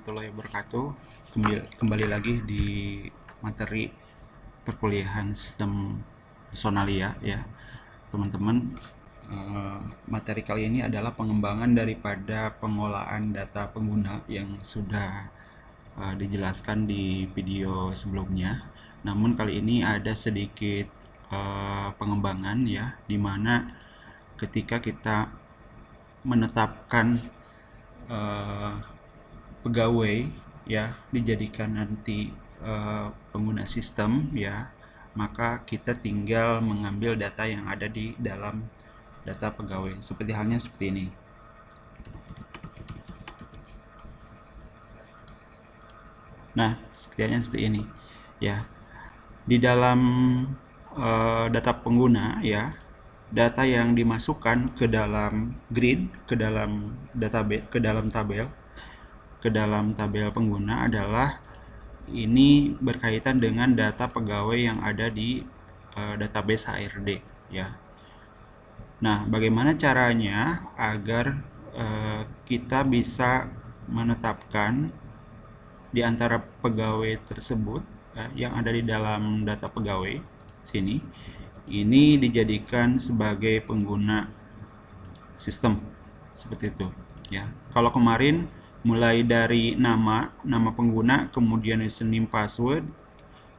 warahmatullahi wabarakatuh. Kembali lagi di materi perkuliahan sistem personalia ya, teman-teman. Materi kali ini adalah pengembangan daripada pengolahan data pengguna yang sudah dijelaskan di video sebelumnya. Namun kali ini ada sedikit pengembangan ya, dimana ketika kita menetapkan pegawai ya dijadikan nanti pengguna sistem ya, maka kita tinggal mengambil data yang ada di dalam data pegawai seperti halnya seperti ini. Nah, seperti halnya seperti ini ya. Di dalam data pengguna ya, data yang dimasukkan ke dalam grid, ke dalam database, ke dalam tabel pengguna adalah ini berkaitan dengan data pegawai yang ada di database HRD ya. Nah, bagaimana caranya agar kita bisa menetapkan di antara pegawai tersebut yang ada di dalam data pegawai sini, ini dijadikan sebagai pengguna sistem seperti itu ya. Kalau kemarin mulai dari nama pengguna, kemudian username, password,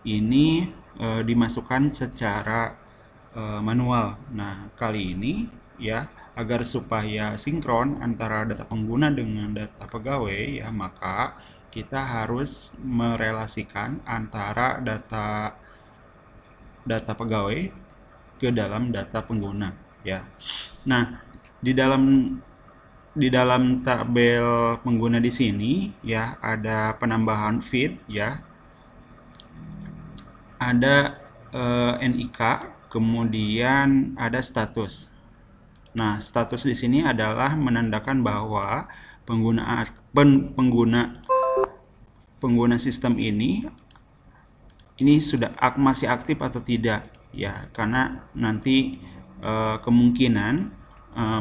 ini dimasukkan secara manual. Nah, kali ini ya, agar supaya sinkron antara data pengguna dengan data pegawai ya, maka kita harus merelasikan antara data pegawai ke dalam data pengguna ya. Nah, di dalam tabel pengguna di sini ya, ada penambahan feed ya, ada NIK, kemudian ada status. Nah, status di sini adalah menandakan bahwa pengguna sistem ini sudah masih aktif atau tidak ya, karena nanti kemungkinan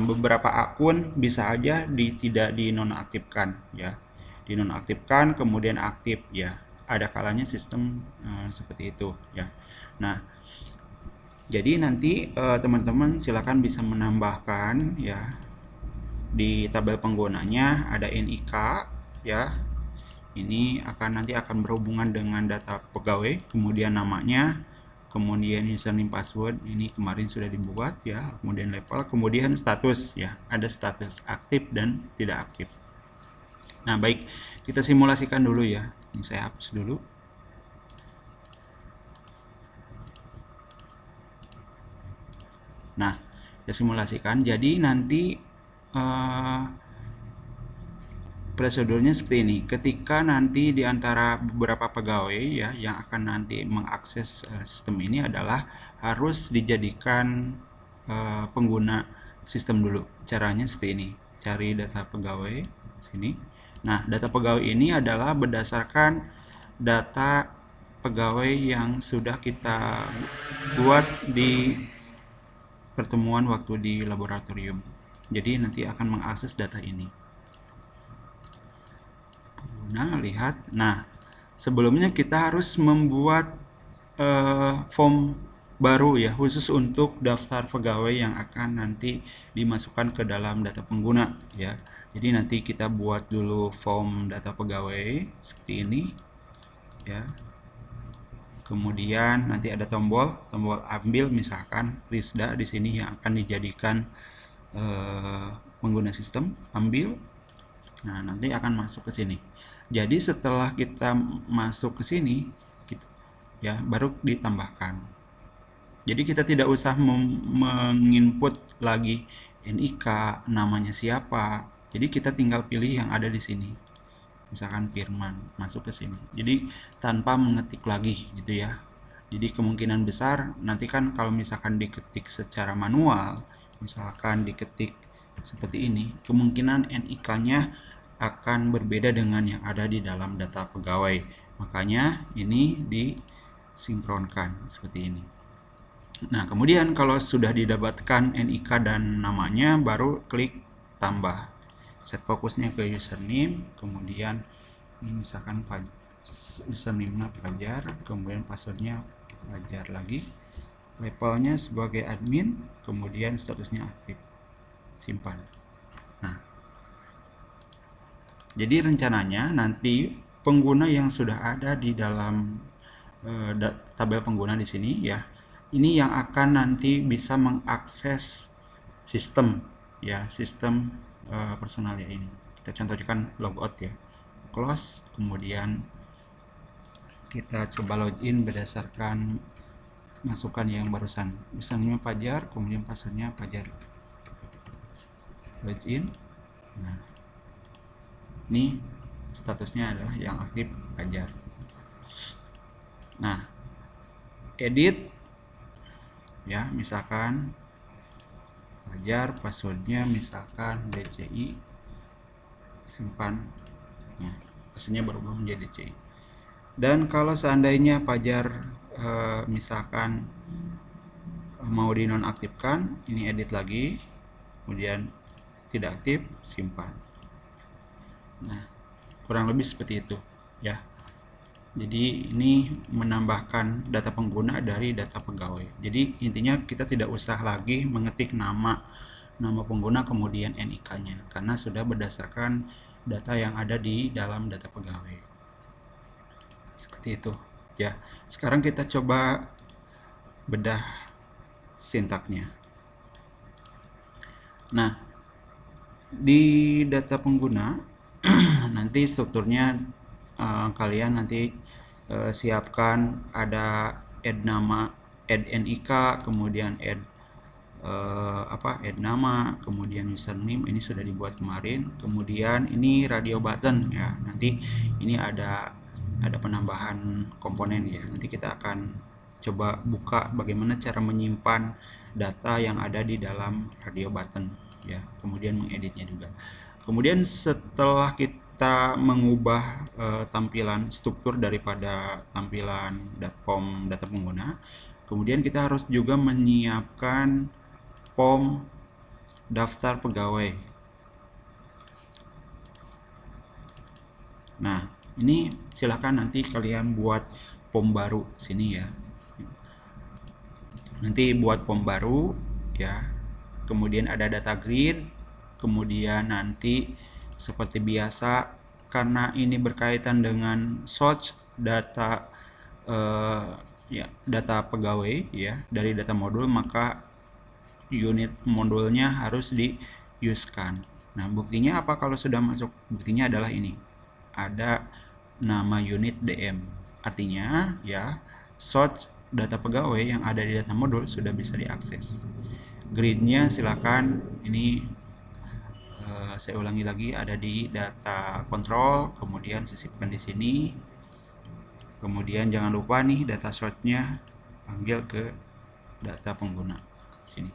beberapa akun bisa aja tidak dinonaktifkan ya, dinonaktifkan kemudian aktif ya, ada kalanya sistem seperti itu ya. Nah, jadi nanti teman-teman silakan bisa menambahkan ya, di tabel penggunanya ada NIK ya, ini nanti akan berhubungan dengan data pegawai, kemudian namanya, kemudian username, password, ini kemarin sudah dibuat ya, kemudian level, kemudian status ya, ada status aktif dan tidak aktif. Nah, baik, kita simulasikan dulu ya. Ini saya hapus dulu. Nah, kita simulasikan. Jadi nanti prosedurnya seperti ini. Ketika nanti di antara beberapa pegawai ya yang akan nanti mengakses sistem ini adalah harus dijadikan pengguna sistem dulu. Caranya seperti ini. Cari data pegawai sini. Nah, data pegawai ini adalah berdasarkan data pegawai yang sudah kita buat di pertemuan waktu di laboratorium. Jadi nanti akan mengakses data ini. Nah, lihat. Nah, sebelumnya kita harus membuat form baru ya, khusus untuk daftar pegawai yang akan nanti dimasukkan ke dalam data pengguna ya. Jadi nanti kita buat dulu form data pegawai seperti ini ya. Kemudian nanti ada tombol ambil, misalkan Rizda di sini yang akan dijadikan pengguna sistem, ambil. Nah, nanti akan masuk ke sini. Jadi setelah kita masuk ke sini, ya baru ditambahkan. Jadi kita tidak usah menginput lagi NIK, namanya siapa. Jadi kita tinggal pilih yang ada di sini. Misalkan Firman, masuk ke sini. Jadi tanpa mengetik lagi gitu ya. Jadi kemungkinan besar nanti kan kalau misalkan diketik secara manual, misalkan diketik seperti ini, kemungkinan NIK-nya akan berbeda dengan yang ada di dalam data pegawai. Makanya ini disinkronkan seperti ini. Nah, kemudian kalau sudah didapatkan NIK dan namanya, baru klik tambah. Set fokusnya ke username, kemudian Ini misalkan username-nya Fajar, kemudian passwordnya Fajar lagi, levelnya sebagai admin, kemudian statusnya aktif, simpan. Nah, jadi rencananya nanti pengguna yang sudah ada di dalam tabel pengguna di sini ya, ini yang akan nanti bisa mengakses sistem ya, sistem personalia ini. Kita contohkan logout ya, close, kemudian kita coba login berdasarkan masukan yang barusan, misalnya Fajar, kemudian passwordnya Fajar, login. Nah, ini statusnya adalah yang aktif Fajar. Nah, edit ya, misalkan Fajar, passwordnya misalkan DCI, simpan. Nah, passwordnya berubah menjadi DCI. Dan kalau seandainya Fajar misalkan mau dinonaktifkan, ini edit lagi, kemudian tidak aktif, simpan. Nah, kurang lebih seperti itu ya. Jadi ini menambahkan data pengguna dari data pegawai. Jadi intinya kita tidak usah lagi mengetik nama pengguna kemudian NIK-nya, karena sudah berdasarkan data yang ada di dalam data pegawai. Seperti itu ya. Sekarang kita coba bedah sintaknya. Nah, di data pengguna nanti strukturnya kalian nanti siapkan ada add nama, add NIK, kemudian add add nama, kemudian username, ini sudah dibuat kemarin. Kemudian ini radio button ya, nanti ini ada penambahan komponen ya. Nanti kita akan coba buka bagaimana cara menyimpan data yang ada di dalam radio button ya, kemudian mengeditnya juga. Kemudian setelah kita mengubah tampilan struktur daripada tampilan form data pengguna, kemudian kita harus juga menyiapkan form daftar pegawai. Nah, ini silahkan nanti kalian buat form baru sini ya. Nanti buat form baru ya. Kemudian ada data grid, kemudian nanti seperti biasa karena ini berkaitan dengan source data data pegawai ya dari data modul, maka unit modulnya harus di-use-kan. Nah, buktinya apa kalau sudah masuk? Buktinya adalah ini. Ada nama unit DM. Artinya ya source data pegawai yang ada di data modul sudah bisa diakses. Grid-nya silakan ini saya ulangi lagi, ada di data control, kemudian sisipkan di sini. Kemudian jangan lupa nih data source-nya panggil ke data pengguna sini.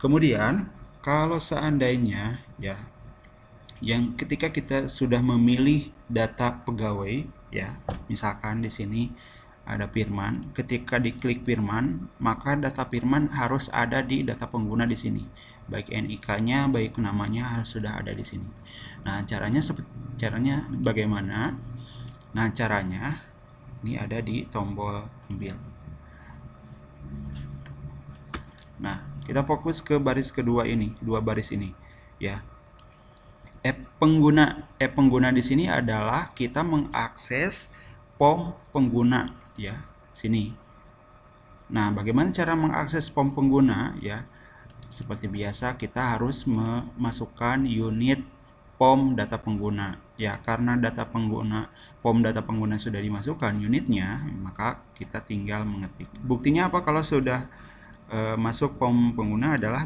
Kemudian kalau seandainya ya yang ketika kita sudah memilih data pegawai ya, misalkan di sini ada Firman, ketika diklik Firman, maka data Firman harus ada di data pengguna di sini. Baik NIK-nya, baik namanya harus sudah ada di sini. Nah, caranya bagaimana? Nah, caranya ini ada di tombol ambil. Nah, kita fokus ke baris kedua ini, dua baris ini ya. Pengguna di sini adalah kita mengakses form pengguna ya, sini. Nah, bagaimana cara mengakses form pengguna ya? Seperti biasa kita harus memasukkan unit form data pengguna ya, karena form data pengguna sudah dimasukkan unitnya, maka kita tinggal mengetik. Buktinya apa kalau sudah masuk form pengguna adalah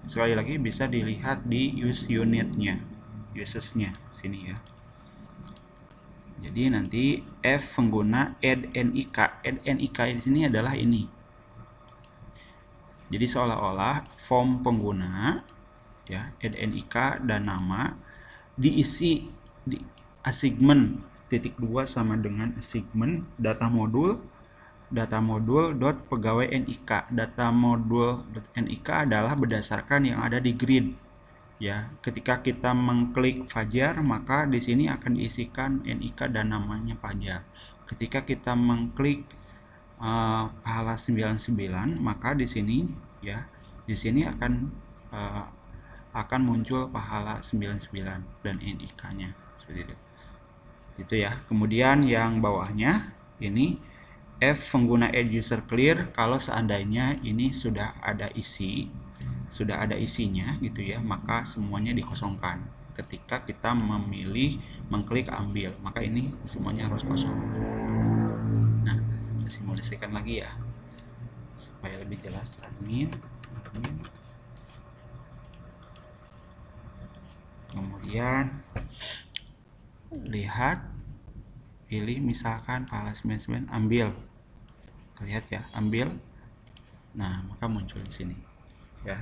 sekali lagi bisa dilihat di use unitnya, usesnya sini ya. Jadi nanti F pengguna add NIK di sini adalah ini. Jadi seolah-olah form pengguna ya, add NIK dan nama diisi di assignment (2) sama dengan assignment data modul dot pegawai NIK. Data modul .nik adalah berdasarkan yang ada di grid Ya, ketika kita mengklik Fajar, maka di sini akan diisikan NIK dan namanya Fajar. Ketika kita mengklik pahala 99, maka di sini ya, di sini akan muncul pahala 99 dan NIK-nya seperti itu. Itu ya. Kemudian yang bawahnya ini F pengguna add user clear kalau seandainya ini sudah ada isinya gitu ya, maka semuanya dikosongkan. Ketika kita memilih mengklik ambil, maka ini semuanya harus kosong. Nah, kita simulasikan lagi ya supaya lebih jelas. Admin. Kemudian lihat, pilih misalkan pahala 99, ambil. Terlihat ya, ambil. Nah, maka muncul di sini ya.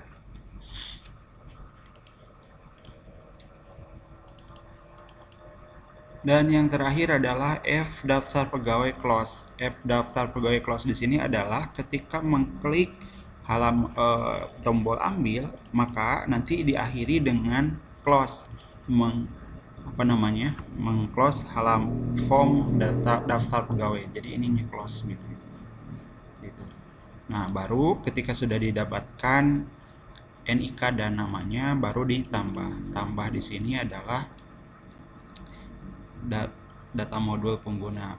Dan yang terakhir adalah F daftar pegawai close. F daftar pegawai close di sini adalah ketika mengklik tombol ambil, maka nanti diakhiri dengan close, mengclose form daftar pegawai. Jadi ininya close gitu. Nah, baru ketika sudah didapatkan NIK dan namanya, baru ditambah. Tambah di sini adalah data modul pengguna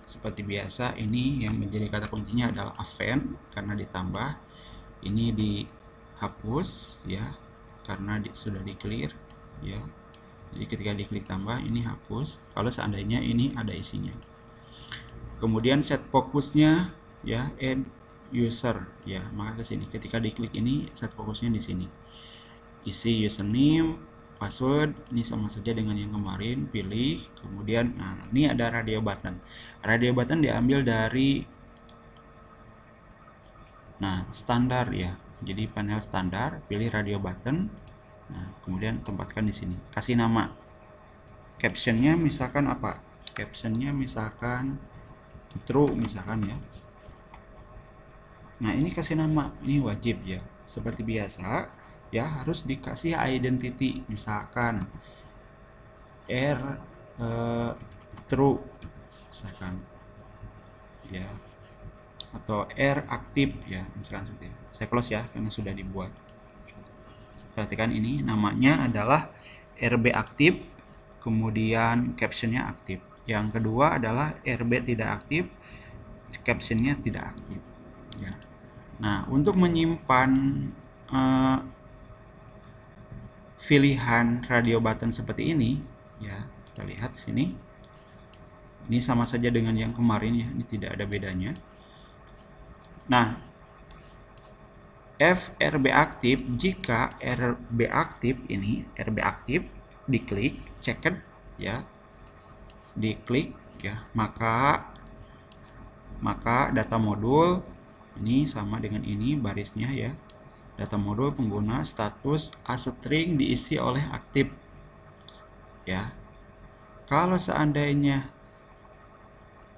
seperti biasa. Ini yang menjadi kata kuncinya adalah event karena ditambah, ini dihapus ya karena sudah di clear ya. Jadi ketika diklik tambah, ini hapus kalau seandainya ini ada isinya. Kemudian set fokusnya ya, add user ya, maka ke sini ketika diklik ini set fokusnya di sini. Isi username, password, ini sama saja dengan yang kemarin, pilih. Kemudian nah, ini ada radio button. Radio button diambil dari standar ya. Jadi panel standar, pilih radio button. Nah, kemudian tempatkan di sini. Kasih nama. Captionnya misalkan apa? Captionnya misalkan true misalkan ya. Nah, ini kasih nama, ini wajib ya. Seperti biasa ya, harus dikasih identity, misalkan true misalkan ya, atau aktif ya, misalkan seperti itu. Saya close ya karena sudah dibuat. Perhatikan ini namanya adalah RB aktif, kemudian captionnya aktif. Yang kedua adalah RB tidak aktif, captionnya tidak aktif ya. Nah, untuk menyimpan pilihan radio button seperti ini ya, kita lihat di sini. Ini sama saja dengan yang kemarin ya, ini tidak ada bedanya. Nah, RB aktif, jika RB aktif ini, RB aktif diklik, checked ya, diklik ya, maka data modul ini sama dengan ini barisnya ya. Data modul pengguna status string diisi oleh aktif ya. Kalau seandainya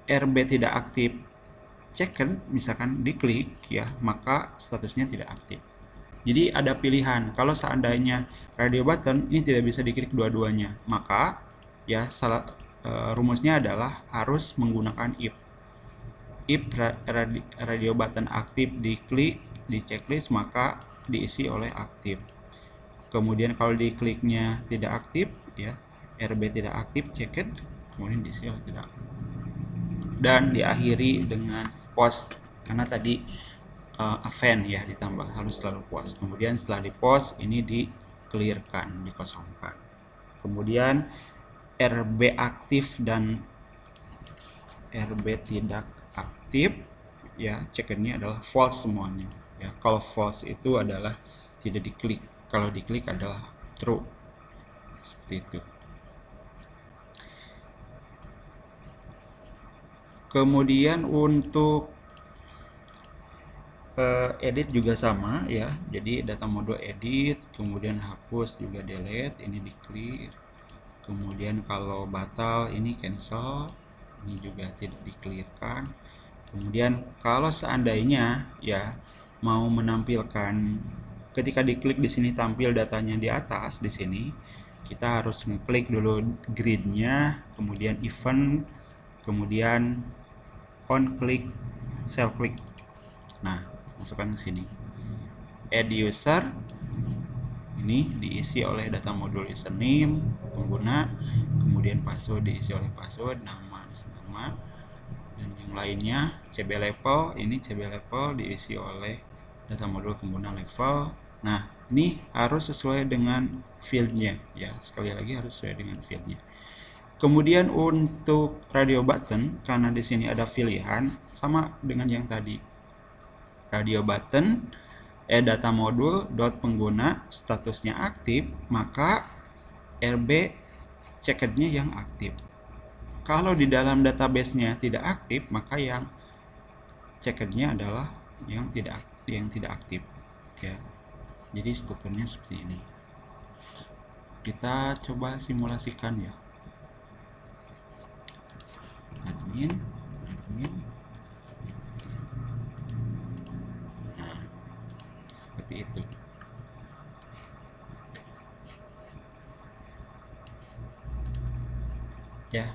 RB tidak aktif, checked misalkan diklik ya, maka statusnya tidak aktif. Jadi ada pilihan. Kalau seandainya radio button ini tidak bisa diklik dua-duanya, maka ya rumusnya adalah harus menggunakan if. If radio button aktif diklik di checklist, maka diisi oleh aktif. Kemudian kalau dikliknya tidak aktif ya, RB tidak aktif, checked, kemudian diisi oleh tidak aktif. Dan diakhiri dengan post karena tadi event ya ditambah, harus selalu post. Kemudian setelah di post ini di clearkan, dikosongkan. Kemudian RB aktif dan RB tidak aktif ya, checkernya adalah false semuanya ya. Kalau false itu adalah tidak diklik, kalau diklik adalah true, seperti itu. Kemudian untuk edit juga sama ya, jadi data modul edit, kemudian hapus juga delete, ini di clear. Kemudian kalau batal ini cancel, ini juga tidak di clearkan. Kemudian kalau seandainya ya mau menampilkan ketika diklik di sini tampil datanya di atas di sini, kita harus mengklik dulu grid-nya, kemudian event, kemudian on click, cell click. Nah, masukkan ke sini. Add user. Ini diisi oleh data modul username pengguna, kemudian password diisi oleh password, nama dan yang lainnya. CB level, ini CB level diisi oleh data modul pengguna level. Nah, ini harus sesuai dengan fieldnya ya, sekali lagi harus sesuai dengan fieldnya. Kemudian untuk radio button, karena di sini ada pilihan sama dengan yang tadi, radio button data modul dot pengguna statusnya aktif, maka RB checkednya yang aktif. Kalau di dalam database-nya tidak aktif, maka yang checkednya adalah yang tidak aktif ya. Jadi strukturnya seperti ini. Kita coba simulasikan ya. Admin. Nah, seperti itu. Ya,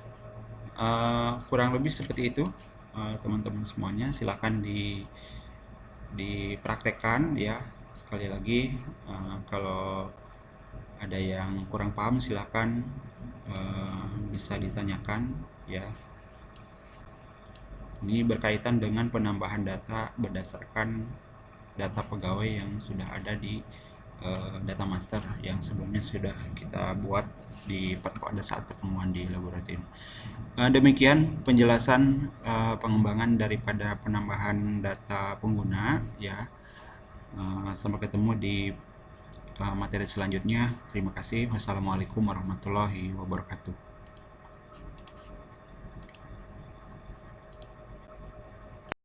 kurang lebih seperti itu teman-teman semuanya. Silakan dipraktekkan ya. Sekali lagi kalau ada yang kurang paham silakan bisa ditanyakan ya. Ini berkaitan dengan penambahan data berdasarkan data pegawai yang sudah ada di data master yang sebelumnya sudah kita buat pada saat pertemuan di laboratorium. Demikian penjelasan pengembangan daripada penambahan data pengguna ya. Sampai ketemu di materi selanjutnya. Terima kasih. Wassalamualaikum warahmatullahi wabarakatuh.